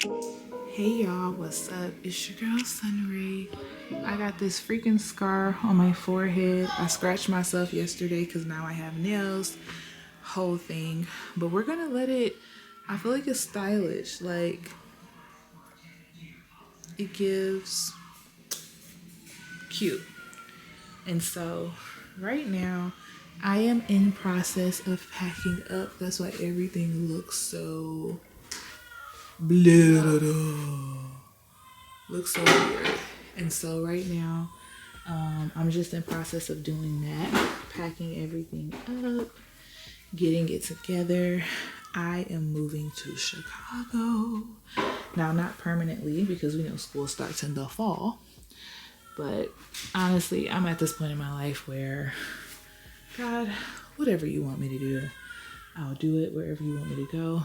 Hey y'all, what's up? It's your girl SunRay. I got this freaking scar on my forehead. I scratched myself yesterday because now I have nails, whole thing. But we're gonna let it, I feel like it's stylish. Like, it gives cute. And so, right now, I am in process of packing up. That's why everything looks so blah, looks so weird. And so right now, I'm just in process of doing that, packing everything up, getting it together. I am moving to Chicago. Now, not permanently because we know school starts in the fall. But honestly, I'm at this point in my life where, God, whatever you want me to do, I'll do it. Wherever you want me to go,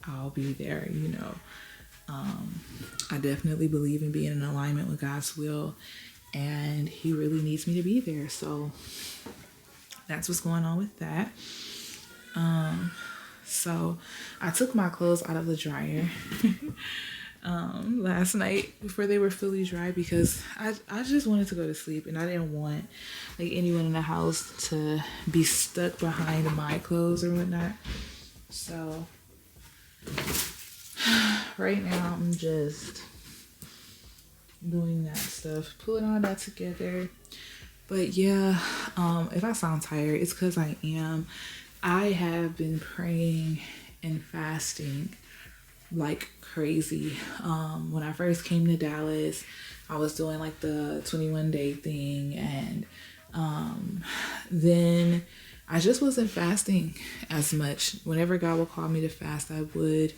I'll be there, you know. I definitely believe in being in alignment with God's will, and He really needs me to be there. So that's what's going on with that. So I took my clothes out of the dryer last night before they were fully dry because I just wanted to go to sleep and I didn't want like anyone in the house to be stuck behind my clothes or whatnot. So right now I'm just doing that stuff, pulling all that together. But yeah, if I sound tired, it's because I am. I have been praying and fasting like crazy. When I first came to Dallas, I was doing like the 21-day thing, and then I just wasn't fasting as much. Whenever God would call me to fast, I would,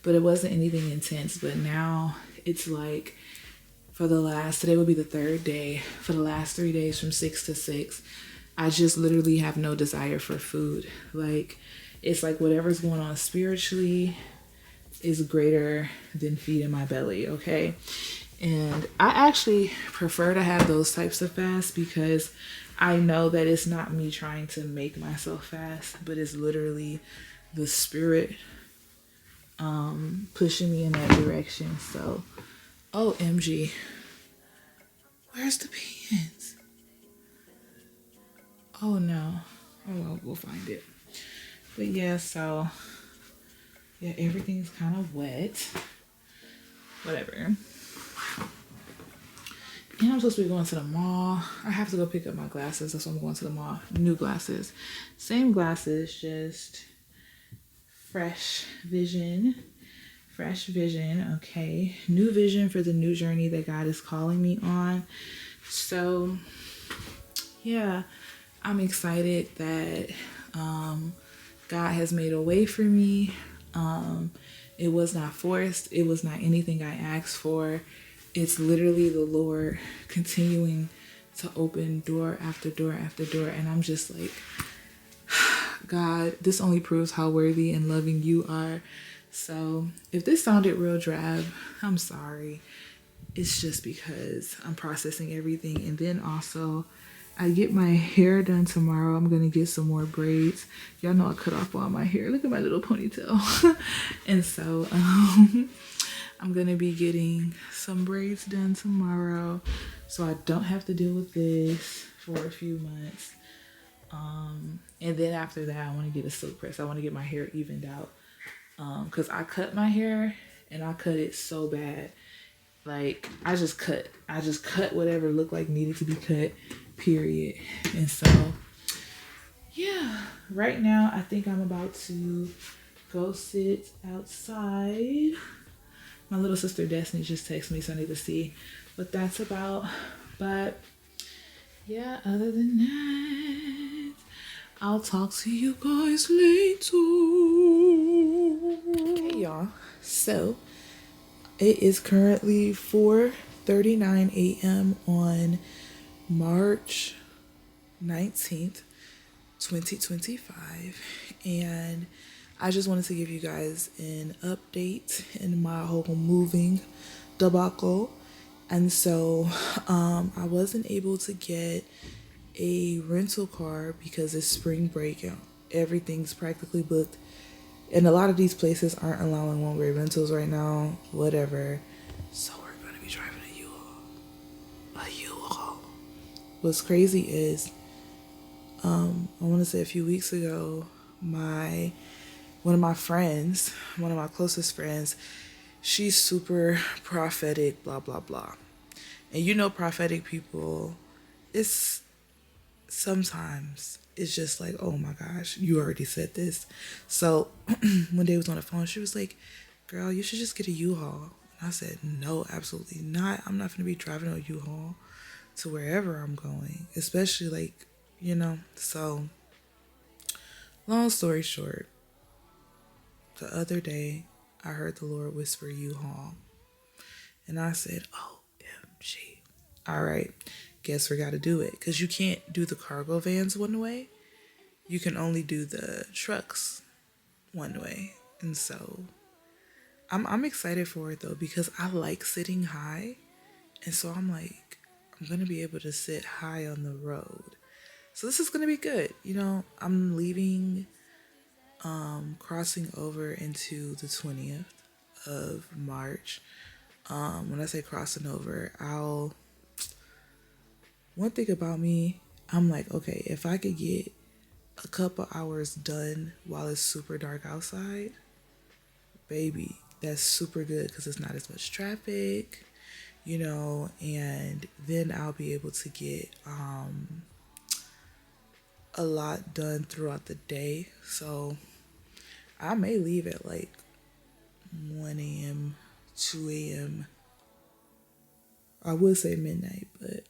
but it wasn't anything intense. But now it's like today would be the third day. For the last 3 days from 6 to 6, I just literally have no desire for food. Like, it's like whatever's going on spiritually is greater than feeding my belly, okay? And I actually prefer to have those types of fasts because I know that it's not me trying to make myself fast, but it's literally the spirit pushing me in that direction. So, OMG, where's the pants? Oh no. Oh well, we'll find it. But yeah, so yeah, everything's kind of wet. Whatever. And I'm supposed to be going to the mall. I have to go pick up my glasses. That's why I'm going to the mall. New glasses. Same glasses, just fresh vision. Fresh vision, okay. New vision for the new journey that God is calling me on. So, yeah, I'm excited that God has made a way for me. It was not forced. It was not anything I asked for. It's literally the Lord continuing to open door after door after door. And I'm just like, God, this only proves how worthy and loving you are. So if this sounded real drab, I'm sorry. It's just because I'm processing everything. And then also, I get my hair done tomorrow. I'm going to get some more braids. Y'all know I cut off all my hair. Look at my little ponytail. And so I'm going to be getting some braids done tomorrow so I don't have to deal with this for a few months. And then after that, I want to get a silk press. I want to get my hair evened out. Because I cut my hair and I cut it so bad. Like, I just cut whatever looked like needed to be cut, period. And so, yeah, right now I think I'm about to go sit outside. My little sister Destiny just texted me, so I need to see what that's about. But yeah, other than that, I'll talk to you guys later. Okay, y'all. So it is currently 4:39 a.m. on March 19th, 2025. And I just wanted to give you guys an update in my whole moving debacle. And so I wasn't able to get a rental car because it's spring break. Everything's practically booked And a lot of these places aren't allowing one-way rentals right now, whatever. So we're going to be driving a U-Haul. A U-Haul. What's crazy is, I want to say a few weeks ago, one of my friends, one of my closest friends, she's super prophetic, blah, blah, blah. And you know, prophetic people, it's sometimes it's just like, oh my gosh, you already said this. So one day I was on the phone, she was like, girl, you should just get a U-Haul. And I said, no, absolutely not. I'm not going to be driving a U-Haul to wherever I'm going, especially like, So long story short, the other day I heard the Lord whisper U-Haul. And I said, OMG. All right, guess we got to do it. Because you can't do the cargo vans one way. You can only do the trucks one way. And so I'm excited for it though, because I like sitting high. And so I'm like, I'm going to be able to sit high on the road. So this is going to be good. I'm leaving, crossing over into the 20th of March. When I say crossing over, one thing about me, I'm like, okay, if I could get a couple hours done while it's super dark outside, baby, that's super good because it's not as much traffic, and then I'll be able to get a lot done throughout the day. So I may leave at like 1 a.m., 2 a.m. I would say midnight, but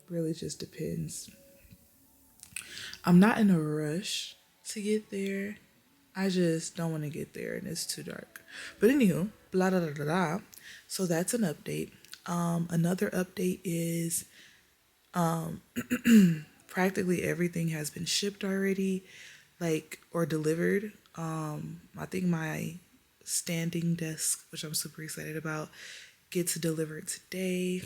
really just depends. I'm not in a rush to get there. I just don't want to get there and it's too dark. But anywho, blah, blah, blah, blah, blah. So that's an update. Another update is practically everything has been shipped already, or delivered. I think my standing desk, which I'm super excited about, gets delivered today.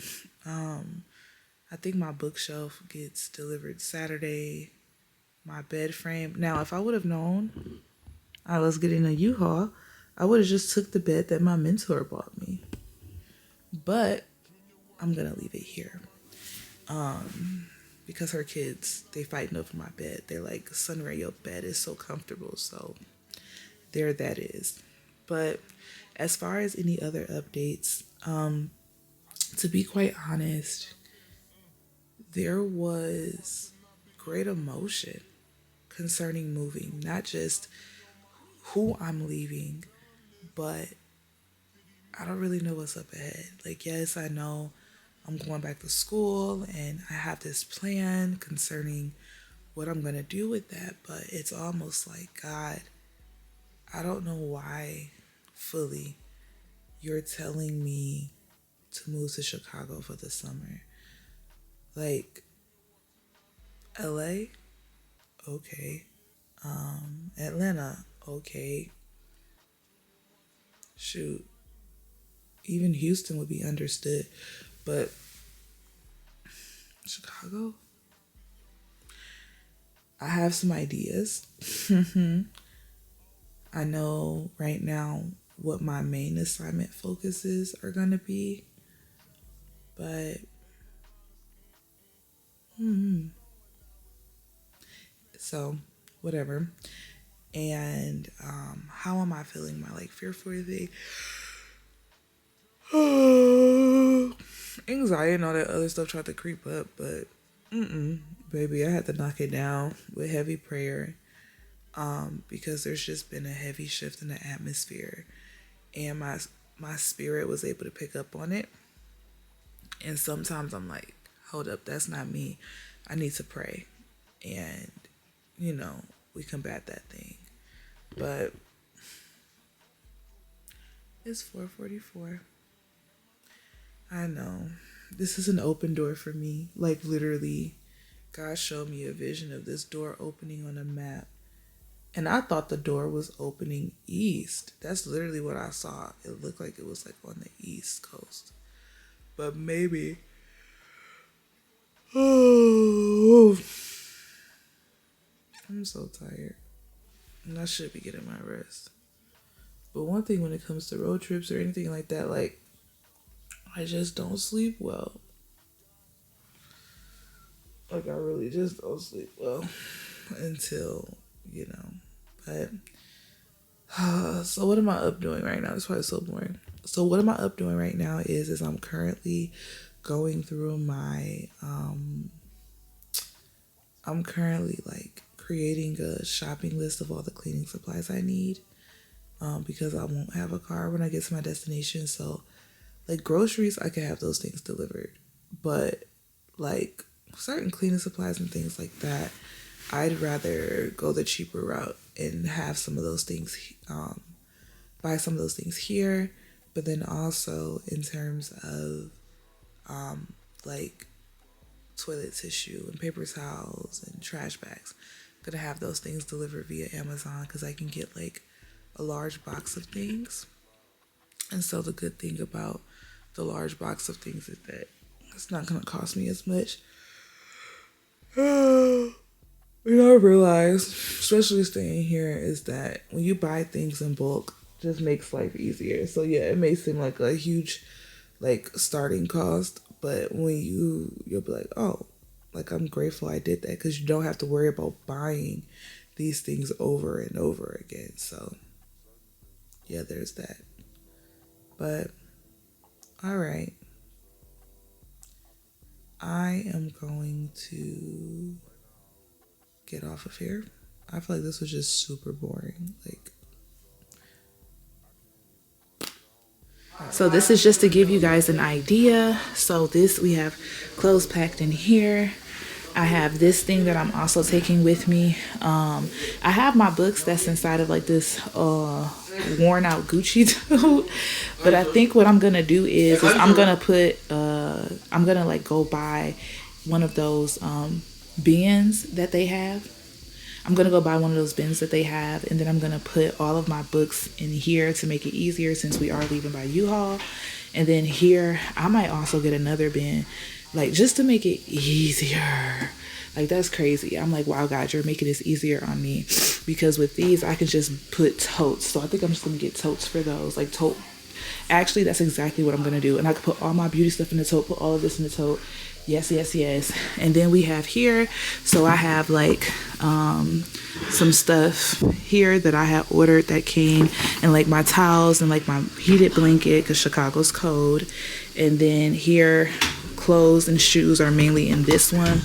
I think my bookshelf gets delivered Saturday. My bed frame. Now, if I would have known I was getting a U-Haul, I would have just took the bed that my mentor bought me. But I'm gonna leave it here. Because her kids, they fighting over my bed. They're like, SunRay, your bed is so comfortable. So there that is. But as far as any other updates, to be quite honest, there was great emotion concerning moving, not just who I'm leaving, but I don't really know what's up ahead. Like, yes, I know I'm going back to school and I have this plan concerning what I'm going to do with that, but it's almost like, God, I don't know why fully you're telling me to move to Chicago for the summer. Like, LA? Okay. Atlanta? Okay. Shoot. Even Houston would be understood. But Chicago? I have some ideas. I know right now what my main assignment focuses are going to be. But so whatever. And how am I feeling? My fear for the anxiety and all that other stuff tried to creep up, but baby, I had to knock it down with heavy prayer, because there's just been a heavy shift in the atmosphere, and my spirit was able to pick up on it. And sometimes I'm like, hold up, that's not me. I need to pray, and we combat that thing. But it's 4:44. I know. This is an open door for me. Like, literally, God showed me a vision of this door opening on a map. And I thought the door was opening east. That's literally what I saw. It looked like it was on the east coast. But maybe. Oh. I'm so tired. And I should be getting my rest. But one thing when it comes to road trips or anything like that, like, I just don't sleep well. Like, I really just don't sleep well until, you know. But, so what am I up doing right now? It's probably so boring. So what am I up doing right now is I'm currently going through my, I'm currently, like, creating a shopping list of all the cleaning supplies I need. Because I won't have a car when I get to my destination. So, like, groceries, I can have those things delivered. But, like, certain cleaning supplies and things like that, I'd rather go the cheaper route and have some of those things, buy some of those things here. But then also in terms of, like, toilet tissue and paper towels and trash bags, I'm gonna have those things delivered via Amazon because I can get, like, a large box of things. And so the good thing about the large box of things is that it's not going to cost me as much. You know, I realized, especially staying here, is that when you buy things in bulk, it just makes life easier. So yeah, it may seem like a huge, like, starting cost, but when you'll be like, oh, like, I'm grateful I did that, because you don't have to worry about buying these things over and over again. So yeah, there's that. But, all right. I am going to get off of here. I feel like this was just super boring. Like, so this is just to give you guys an idea. So this, we have clothes packed in here. I have this thing that I'm also taking with me. I have my books that's inside of, like, this worn out Gucci tote. But I think what I'm gonna do is I'm gonna put I'm gonna, like, go buy one of those bins that they have. I'm gonna go buy one of those bins that they have, and then I'm gonna put all of my books in here to make it easier since we are leaving by U-Haul. And then here I might also get another bin, like, just to make it easier. Like, that's crazy. I'm like, wow, God, you're making this easier on me, because with these I can just put totes. So I think I'm just gonna get totes for those, like, tote. Actually, that's exactly what I'm gonna do. And I can put all my beauty stuff in the tote, put all of this in the tote. Yes, yes, yes. And then we have here, so I have, like, some stuff here that I had ordered that came, and, like, my towels and, like, my heated blanket because Chicago's cold. And then here, clothes and shoes are mainly in this one.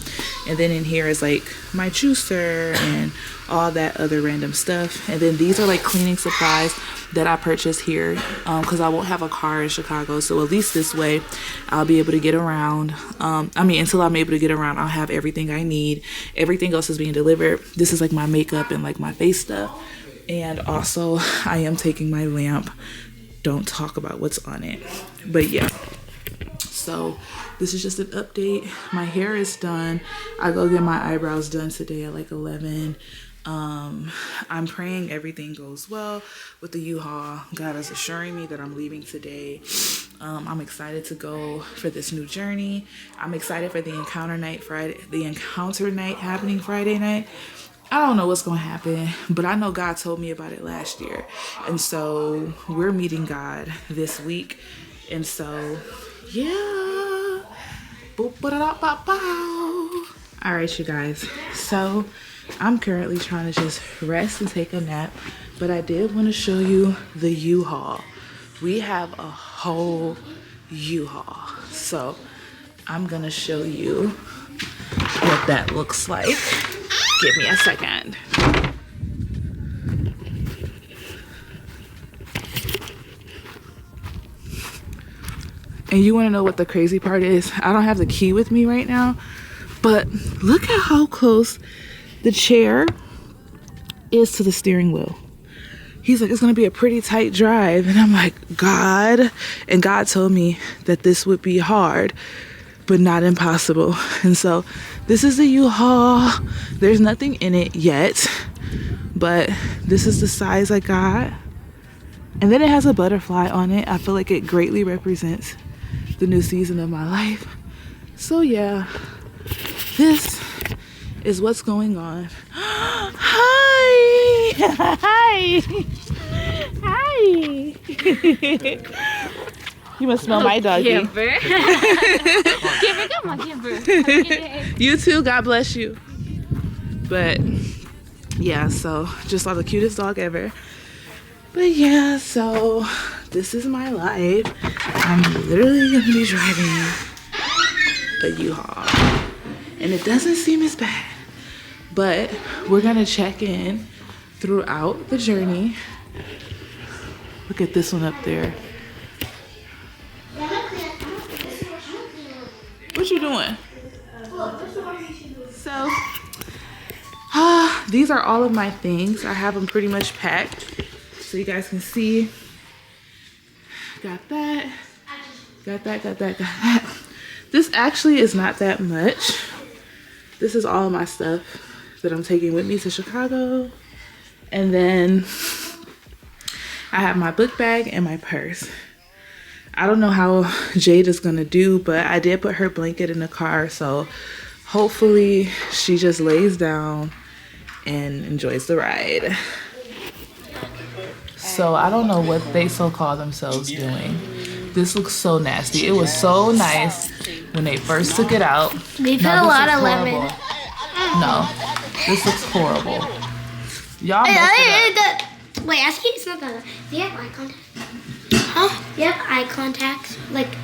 And then in here is, like, my juicer and all that other random stuff. And then these are, like, cleaning supplies that I purchased here because I won't have a car in Chicago. So at least this way I'll be able to get around. Until I'm able to get around, I'll have everything I need. Everything else is being delivered. This is, like, my makeup and, like, my face stuff. And also I am taking my lamp. Don't talk about what's on it. But yeah. So this is just an update. My hair is done. I go get my eyebrows done today at, like, 11. I'm praying everything goes well with the U-Haul. God is assuring me that I'm leaving today. I'm excited to go for this new journey. I'm excited for the encounter night happening Friday night. I don't know what's going to happen, but I know God told me about it last year. And so we're meeting God this week. And so, yeah. All right, you guys. So I'm currently trying to just rest and take a nap, but I did want to show you the U-Haul. We have a whole U-Haul. So I'm going to show you what that looks like. Give me a second. And you want to know what the crazy part is? I don't have the key with me right now, but look at how close the chair is to the steering wheel. He's like, it's going to be a pretty tight drive. And I'm like, God. And God told me that this would be hard, but not impossible. And so this is the U-Haul. There's nothing in it yet, but this is the size I got. And then it has a butterfly on it. I feel like it greatly represents the new season of my life. So yeah, this is what's going on. Hi! Hi! Hi! You must smell my doggy. Kimber. Kimber, come on, Kimber. You too, God bless you. But yeah, so just saw the cutest dog ever. But yeah, so this is my life. I'm literally gonna be driving a U-Haul. And it doesn't seem as bad. But we're gonna check in throughout the journey. Look at this one up there. What you doing? So, these are all of my things. I have them pretty much packed. So you guys can see. Got that. Got that, got that, got that. This actually is not that much. This is all of my stuff that I'm taking with me to Chicago. And then I have my book bag and my purse. I don't know how Jade is gonna do, but I did put her blanket in the car, so hopefully she just lays down and enjoys the ride. So I don't know what they so-called themselves doing. This looks so nasty. It was so nice when they first took it out. They put a lot of lemon. No, this looks horrible. Y'all messed it up. Wait, actually, it's not that. Do you have eye contact? Huh? Do you have eye contact? Like,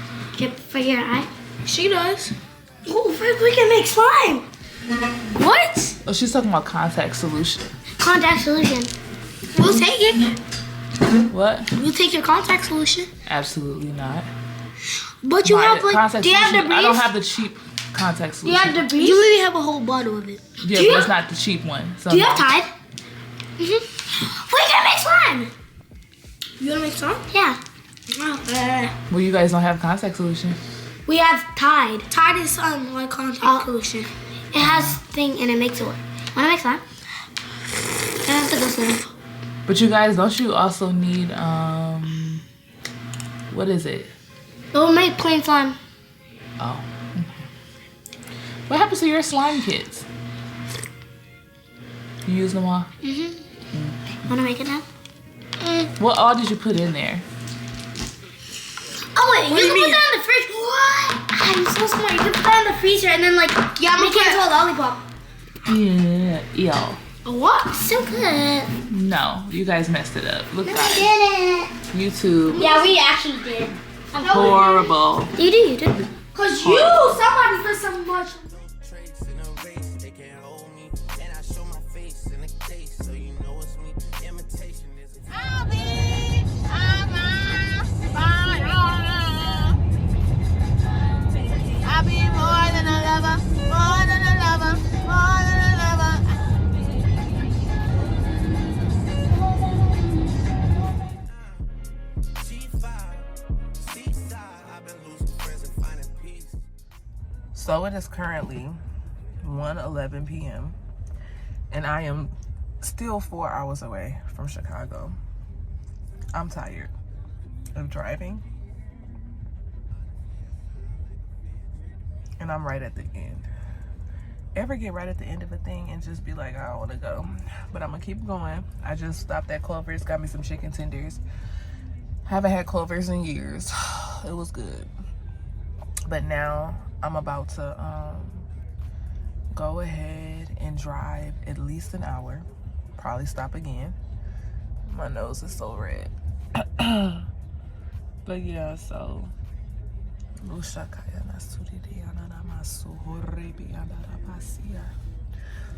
for your eye? She does. Oh, we can make slime. What? Oh, she's talking about contact solution. Contact solution. We'll take it. What? We'll take your contact solution. Absolutely not. But you have like, contact do you have solution, the I don't have the cheap contact Do you solution. have the You literally have a whole bottle of it. Yeah, but it's not the cheap one. So do you have Tide? We can make slime. You wanna make slime? Yeah. Well, you guys don't have contact solution. We have Tide. Tide is like contact solution. It has thing and it makes it work. Wanna make slime? I have to go slime. But you guys, don't you also need what is it? We'll make plain slime. Oh. What happens to your slime kits? You use them all? Wanna make it now? What all did you put in there? Oh wait, you can put that in the fridge. What? I'm so smart. You can put that in the freezer and then like make it into a lollipop. Yeah, yo. What? So good. No, you guys messed it up. Look, No, guys. I didn't. YouTube. Yeah, we actually did. Horrible. You did. Cause somebody put so much. I'll be more than a lover, more than a lover, more than a lover. So it is currently 1:11 p.m. and I am still 4 hours away from Chicago. I'm tired of driving. And I'm right at the end. Ever get right at the end of a thing and just be like, I don't want to go. But I'm going to keep going. I just stopped at Clover's, got me some chicken tenders. Haven't had Clover's in years. It was good. But now I'm about to go ahead and drive at least an hour. Probably stop again. My nose is so red. But yeah, so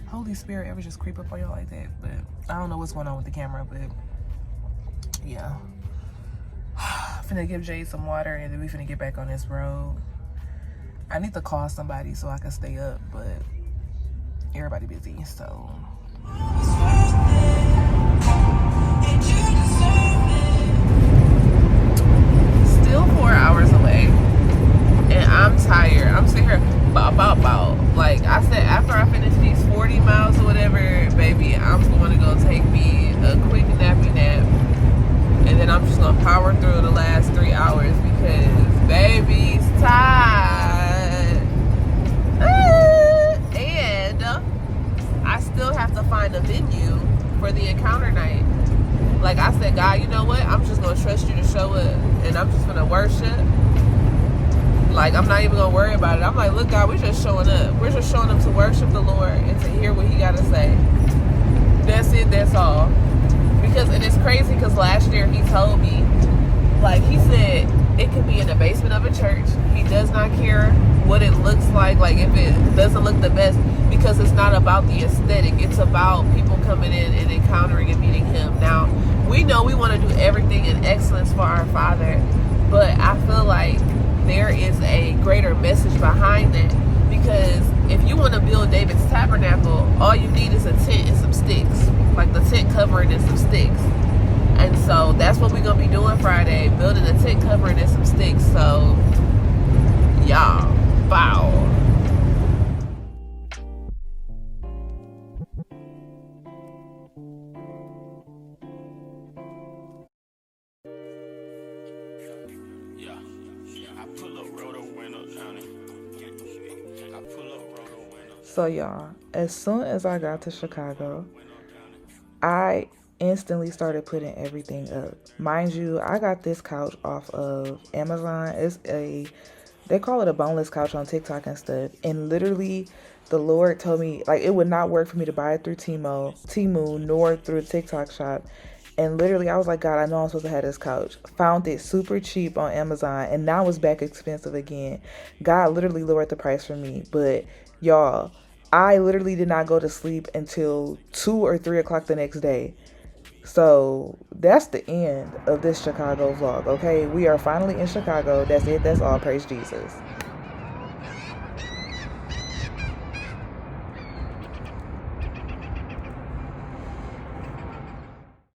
Holy Spirit ever just creep up on y'all like that? But I don't know what's going on with the camera, but yeah. Finna give Jade some water and then we finna get back on this road. I need to call somebody so I can stay up, but everybody busy, so. Still 4 hours away, and I'm tired. I'm sitting here about. Like I said, after I finish these 40 miles or whatever, baby, I'm going to go take me a quick nappy nap, and then I'm just gonna power through the last 3 hours because baby's tired. And encounter night. Like I said, God, you know what? I'm just gonna trust you to show up, and I'm just gonna worship. Like, I'm not even gonna worry about it. I'm like, look, God, we're just showing up. We're just showing up to worship the Lord and to hear what He gotta say. That's it. That's all. Because, and it's crazy because last year He told me, like, He said it could be in the basement of a church. He does not care what it looks like if it doesn't look the best, because it's not about the aesthetic. It's about people coming in and encountering and meeting Him. Now, we know we want to do everything in excellence for our Father, but I feel like there is a greater message behind it, because if you want to build David's tabernacle, all you need is a tent and some sticks, like the tent covering and some sticks. And so that's what we're gonna be doing Friday, building a tent covering and some sticks. So y'all, bow. So y'all, as soon as I got to Chicago, I instantly started putting everything up. Mind you, I got this couch off of Amazon. They call it a boneless couch on TikTok and stuff. And literally, the Lord told me, like, it would not work for me to buy it through Temu, nor through a TikTok shop. And literally, I was like, God, I know I'm supposed to have this couch. Found it super cheap on Amazon, and now it's back expensive again. God literally lowered the price for me. But y'all, I literally did not go to sleep until 2 or 3 o'clock the next day. So that's the end of this Chicago vlog, okay? We are finally in Chicago. That's it. That's all. Praise Jesus.